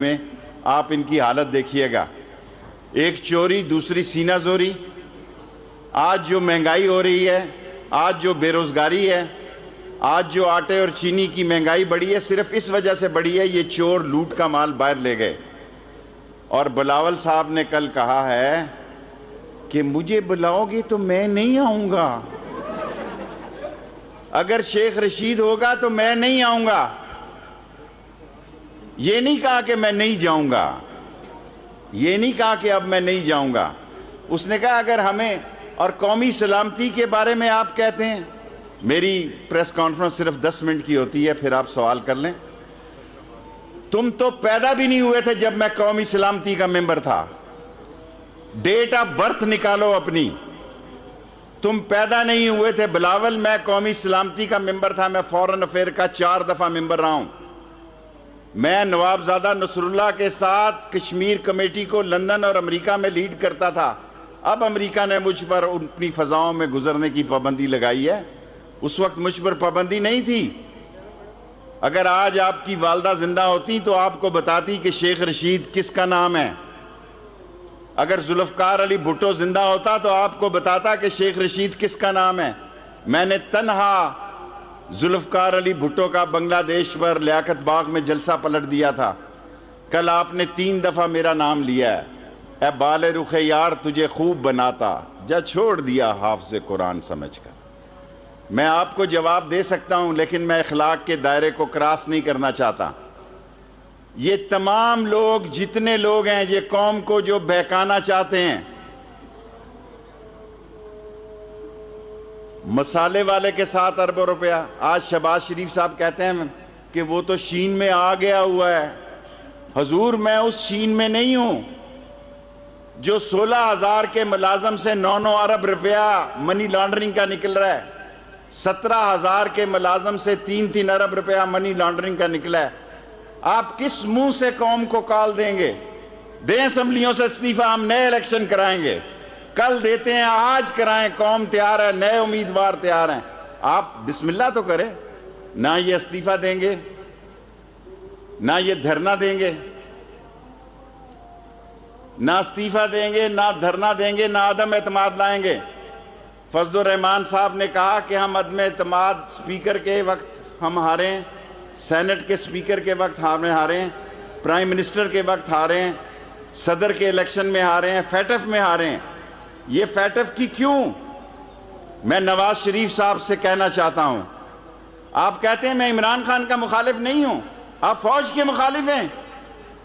میں آپ ان کی حالت دیکھیے گا، ایک چوری دوسری سینہ زوری۔ آج جو مہنگائی ہو رہی ہے، آج جو بے روزگاری ہے، آج جو آٹے اور چینی کی مہنگائی بڑھی ہے، صرف اس وجہ سے بڑھی ہے یہ چور لوٹ کا مال باہر لے گئے۔ اور بلاول صاحب نے کل کہا ہے کہ مجھے بلاؤ گے تو میں نہیں آؤں گا، اگر شیخ رشید ہوگا تو میں نہیں آؤں گا۔ یہ نہیں کہا کہ میں نہیں جاؤں گا، یہ نہیں کہا کہ اب میں نہیں جاؤں گا۔ اس نے کہا اگر ہمیں اور قومی سلامتی کے بارے میں آپ کہتے ہیں، میری پریس کانفرنس صرف 10 منٹ کی ہوتی ہے، پھر آپ سوال کر لیں۔ تم تو پیدا بھی نہیں ہوئے تھے جب میں قومی سلامتی کا ممبر تھا، ڈیٹ آف برتھ نکالو اپنی، تم پیدا نہیں ہوئے تھے بلاول۔ میں قومی سلامتی کا ممبر تھا، میں فورن افیئر کا 4 دفعہ ممبر رہا ہوں۔ میں نوابزادہ نصر اللہ کے ساتھ کشمیر کمیٹی کو لندن اور امریکہ میں لیڈ کرتا تھا۔ اب امریکہ نے مجھ پر اپنی فضاؤں میں گزرنے کی پابندی لگائی ہے، اس وقت مجھ پر پابندی نہیں تھی۔ اگر آج آپ کی والدہ زندہ ہوتی تو آپ کو بتاتی کہ شیخ رشید کس کا نام ہے۔ اگر ذوالفقار علی بھٹو زندہ ہوتا تو آپ کو بتاتا کہ شیخ رشید کس کا نام ہے۔ میں نے تنہا ذوالفقار علی بھٹو کا بنگلہ دیش پر لیاقت باغ میں جلسہ پلٹ دیا تھا۔ کل آپ نے 3 دفعہ میرا نام لیا ہے، اے بال رخ یار تجھے خوب بناتا، جا چھوڑ دیا حافظ قرآن سمجھ کر۔ میں آپ کو جواب دے سکتا ہوں، لیکن میں اخلاق کے دائرے کو کراس نہیں کرنا چاہتا۔ یہ تمام لوگ جتنے لوگ ہیں یہ قوم کو جو بہکانا چاہتے ہیں، مسالے والے کے ساتھ اربوں روپیہ۔ آج شہباز شریف صاحب کہتے ہیں کہ وہ تو شین میں آ گیا ہوا ہے۔ حضور میں اس شین میں نہیں ہوں جو 16,000 کے ملازم سے 9 ارب روپیہ منی لانڈرنگ کا نکل رہا ہے، 17,000 کے ملازم سے 3 ارب روپیہ منی لانڈرنگ کا نکلا ہے۔ آپ کس منہ سے قوم کو کال دیں گے؟ دیں اسمبلیوں سے استعفیٰ، ہم نئے الیکشن کرائیں گے۔ کل دیتے ہیں، آج کرائیں، قوم تیار ہے، نئے امیدوار تیار ہیں۔ آپ بسم اللہ تو کریں۔ نہ یہ استعفیٰ دیں گے، نہ یہ دھرنا دیں گے، نہ استعفیٰ دیں گے، نہ دھرنا دیں گے، نہ عدم اعتماد لائیں گے۔ فضل الرحمان صاحب نے کہا کہ ہم عدم اعتماد اسپیکر کے وقت ہم ہارے ہیں، سینٹ کے اسپیکر کے وقت ہم ہارے ہیں، پرائم منسٹر کے وقت ہارے ہیں، صدر کے الیکشن میں ہارے ہیں، فیٹف میں ہارے ہیں۔ یہ فیٹف کی کیوں؟ میں نواز شریف صاحب سے کہنا چاہتا ہوں، آپ کہتے ہیں میں عمران خان کا مخالف نہیں ہوں، آپ فوج کے مخالف ہیں،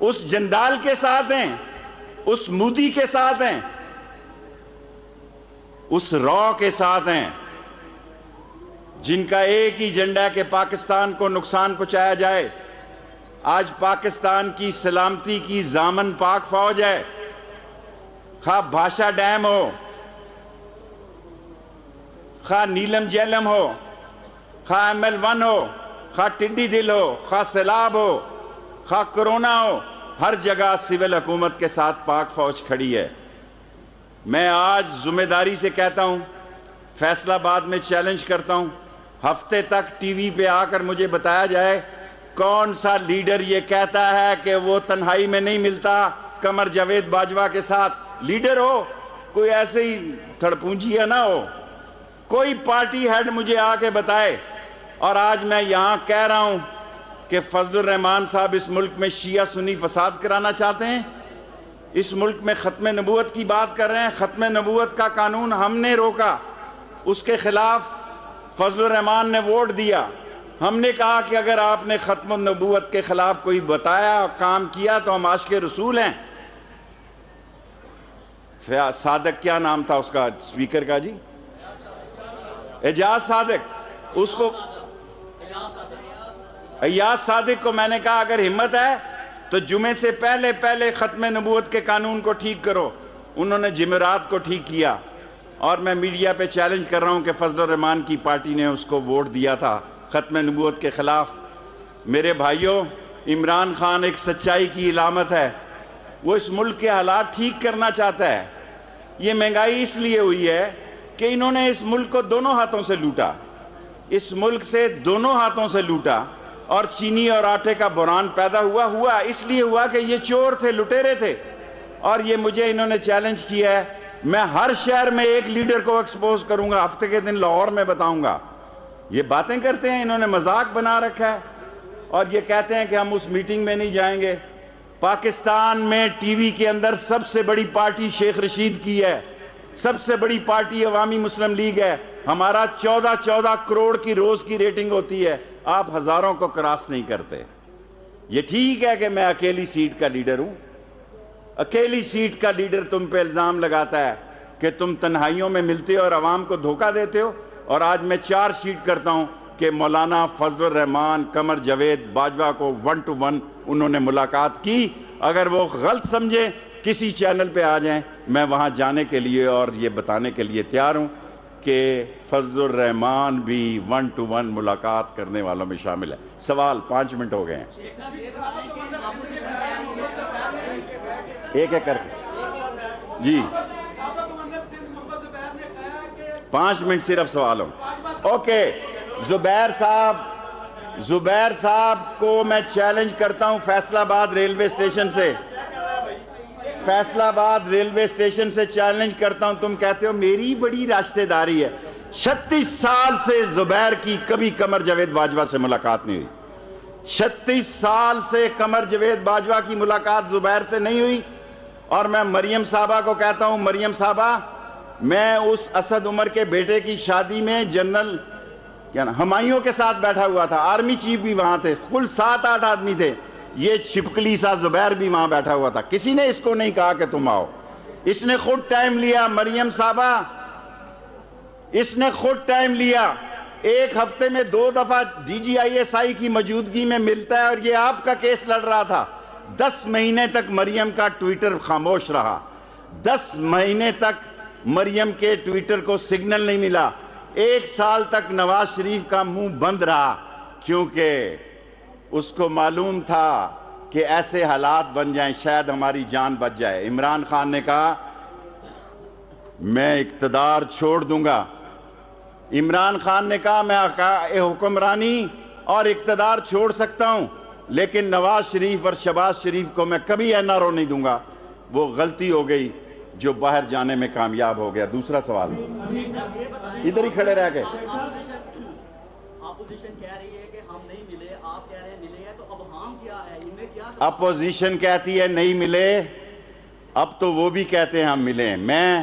اس جندال کے ساتھ ہیں، اس مودی کے ساتھ ہیں، اس رو کے ساتھ ہیں جن کا ایک ہی ایجنڈا ہے کہ پاکستان کو نقصان پہنچایا جائے۔ آج پاکستان کی سلامتی کی ضامن پاک فوج ہے، خواہ بھاشا ڈیم ہو، خواہ نیلم جیلم ہو، خواہ ML1 ہو، خواہ ٹڈی دل ہو، خواہ سیلاب ہو، خواہ کرونا ہو، ہر جگہ سول حکومت کے ساتھ پاک فوج کھڑی ہے۔ میں آج ذمہ داری سے کہتا ہوں، فیصل آباد میں چیلنج کرتا ہوں، ہفتے تک ٹی وی پہ آ کر مجھے بتایا جائے کون سا لیڈر یہ کہتا ہے کہ وہ تنہائی میں نہیں ملتا قمر جاوید باجوہ کے ساتھ۔ لیڈر ہو، کوئی ایسے ہی تھڑپونجیا نہ ہو، کوئی پارٹی ہیڈ مجھے آ کے بتائے۔ اور آج میں یہاں کہہ رہا ہوں کہ فضل الرحمان صاحب اس ملک میں شیعہ سنی فساد کرانا چاہتے ہیں، اس ملک میں ختم نبوت کی بات کر رہے ہیں۔ ختم نبوت کا قانون ہم نے روکا، اس کے خلاف فضل الرحمان نے ووٹ دیا۔ ہم نے کہا کہ اگر آپ نے ختم نبوت کے خلاف کوئی بتایا کام کیا تو ہم عاشق رسول ہیں۔ صادق کیا نام تھا اس کا اسپیکر کا جی؟ اعجاز صادق، اس کو ایاز صادق کو میں نے کہا اگر ہمت ہے تو جمعے سے پہلے ختم نبوت کے قانون کو ٹھیک کرو۔ انہوں نے جمعرات کو ٹھیک کیا، اور میں میڈیا پہ چیلنج کر رہا ہوں کہ فضل الرحمان کی پارٹی نے اس کو ووٹ دیا تھا ختم نبوت کے خلاف۔ میرے بھائیوں، عمران خان ایک سچائی کی علامت ہے، وہ اس ملک کے حالات ٹھیک کرنا چاہتا ہے۔ یہ مہنگائی اس لیے ہوئی ہے کہ انہوں نے اس ملک کو دونوں ہاتھوں سے لوٹا، اس ملک سے دونوں ہاتھوں سے لوٹا۔ اور چینی اور آٹے کا بحران پیدا ہوا اس لیے ہوا کہ یہ چور تھے، لٹیرے تھے، اور یہ مجھے انہوں نے چیلنج کیا ہے. میں ہر شہر میں ایک لیڈر کو ایکسپوز کروں گا، ہفتے کے دن لاہور میں بتاؤں گا. یہ باتیں کرتے ہیں، انہوں نے مذاق بنا رکھا ہے، اور یہ کہتے ہیں کہ ہم اس میٹنگ میں نہیں جائیں گے. پاکستان میں ٹی وی کے اندر سب سے بڑی پارٹی شیخ رشید کی ہے، سب سے بڑی پارٹی عوامی مسلم لیگ ہے. ہمارا 14 کروڑ کی روز کی ریٹنگ ہوتی ہے، آپ ہزاروں کو کراس نہیں کرتے. یہ ٹھیک ہے کہ میں اکیلی سیٹ کا لیڈر ہوں. اکیلی سیٹ کا لیڈر تم پہ الزام لگاتا ہے کہ تم تنہائیوں میں ملتے ہو اور عوام کو دھوکہ دیتے ہو، اور آج میں 4 شیٹ کرتا ہوں کہ مولانا فضل الرحمان قمر جاوید باجوہ کو 1 to 1 انہوں نے ملاقات کی. اگر وہ غلط سمجھیں کسی چینل پہ آ جائیں، میں وہاں جانے کے لیے اور یہ بتانے کے لیے تیار ہوں کہ فضل الرحمان بھی 1 to 1 ملاقات کرنے والوں میں شامل ہے. سوال 5 منٹ ہو گئے ہیں، ایک کر کے جی 5 منٹ صرف سوال ہوں. اوکے، زبیر صاحب کو میں چیلنج کرتا ہوں فیصل آباد ریلوے اسٹیشن سے، فیصل آباد ریلوے اسٹیشن سے چیلنج کرتا ہوں. تم کہتے ہو میری بڑی راشتے داری ہے، 36 سال سے زبیر کی کبھی قمر جاوید باجوہ سے ملاقات نہیں ہوئی. 36 سال سے قمر جاوید باجوہ کی ملاقات زبیر سے نہیں ہوئی. اور میں مریم صاحبہ کو کہتا ہوں، مریم صاحبہ، میں اس اسد عمر کے بیٹے کی شادی میں جنرل ہمایوں کے ساتھ بیٹھا ہوا تھا، آرمی چیف بھی وہاں تھے، کل 7-8 آدمی تھے. یہ چھپکلی سا زبیر بھی وہاں بیٹھا ہوا تھا. کسی نے اس کو نہیں کہا کہ تم آؤ، اس نے خود ٹائم لیا. مریم صاحبہ، اس نے خود ٹائم لیا. ایک ہفتے میں 2 دفعہ DGISI کی موجودگی میں ملتا ہے، اور یہ آپ کا کیس لڑ رہا تھا. 10 مہینے تک مریم کا ٹویٹر خاموش رہا. 10 مہینے تک مریم کے ٹویٹر کو سگنل نہیں ملا. 1 سال تک نواز شریف کا منہ بند رہا، کیونکہ اس کو معلوم تھا کہ ایسے حالات بن جائیں شاید ہماری جان بچ جائے. عمران خان نے کہا میں اقتدار چھوڑ دوں گا. عمران خان نے کہا میں حکمرانی اور اقتدار چھوڑ سکتا ہوں، لیکن نواز شریف اور شہباز شریف کو میں کبھی NRO نہیں دوں گا. وہ غلطی ہو گئی جو باہر جانے میں کامیاب ہو گیا. دوسرا سوال، ادھر ہی کھڑے رہ گئے. اپوزیشن کہہ رہی ہے کہ ہم نہیں ملے، آپ کہہ رہے ہیں ملے ہیں، تو اب ہم کیا ہے؟ ان میں کیا اپوزیشن کہتی ہے نہیں ملے، اب تو وہ بھی کہتے ہیں ہم ملے ہیں. میں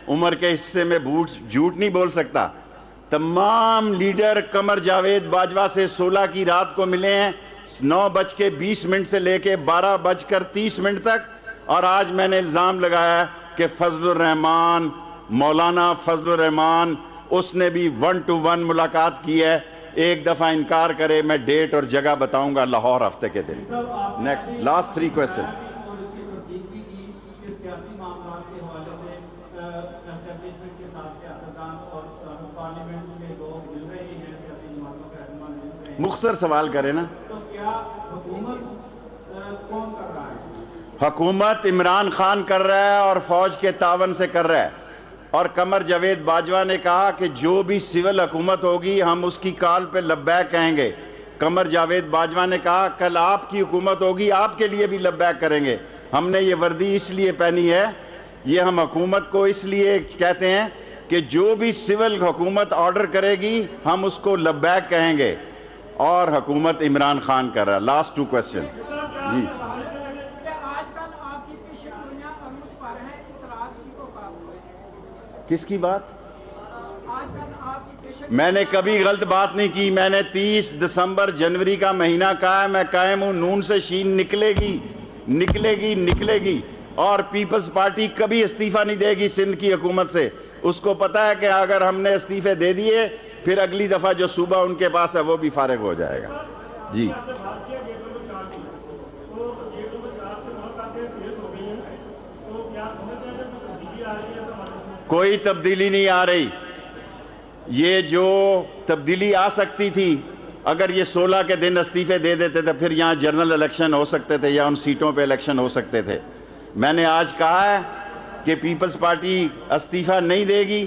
عمر کے حصے میں جھوٹ نہیں بول سکتا. تمام لیڈر قمر جاوید باجوہ سے 16 کی رات کو ملے ہیں، 9:20 سے لے کے 12:30 تک. اور آج میں نے الزام لگایا کہ فضل الرحمان، مولانا فضل الرحمان، اس نے بھی 1 to 1 ملاقات کی ہے. ایک دفعہ انکار کرے میں ڈیٹ اور جگہ بتاؤں گا لاہور ہفتے کے دن. Next last 3 question. مختصر سوال کریں نا. حکومت عمران خان کر رہا ہے اور فوج کے تعاون سے کر رہا ہے. اور قمر جاوید باجوہ نے کہا کہ جو بھی سول حکومت ہوگی ہم اس کی کال پہ لبیک کہیں گے. قمر جاوید باجوہ نے کہا کل آپ کی حکومت ہوگی، آپ کے لیے بھی لبیک کریں گے. ہم نے یہ وردی اس لیے پہنی ہے، یہ ہم حکومت کو اس لیے کہتے ہیں کہ جو بھی سول حکومت آرڈر کرے گی ہم اس کو لبیک کہیں گے. اور حکومت عمران خان کر رہا ہے. لاسٹ 2 کوئسچن جی. کس کی بات؟ میں نے کبھی غلط بات نہیں کی. میں نے 30 دسمبر جنوری کا مہینہ کہا ہے میں قائم ہوں. نون سے شین نکلے گی، نکلے گی، نکلے گی. اور پیپلز پارٹی کبھی استعفیٰ نہیں دے گی سندھ کی حکومت سے. اس کو پتا ہے کہ اگر ہم نے استعفے دے دیے پھر اگلی دفعہ جو صوبہ ان کے پاس ہے وہ بھی فارغ ہو جائے گا. جی کوئی تبدیلی نہیں آ رہی. یہ جو تبدیلی آ سکتی تھی اگر یہ 16 کے دن استعفے دے دیتے تھے پھر یہاں جنرل الیکشن ہو سکتے تھے یا ان سیٹوں پہ الیکشن ہو سکتے تھے. میں نے آج کہا ہے کہ پیپلز پارٹی استعفیٰ نہیں دے گی.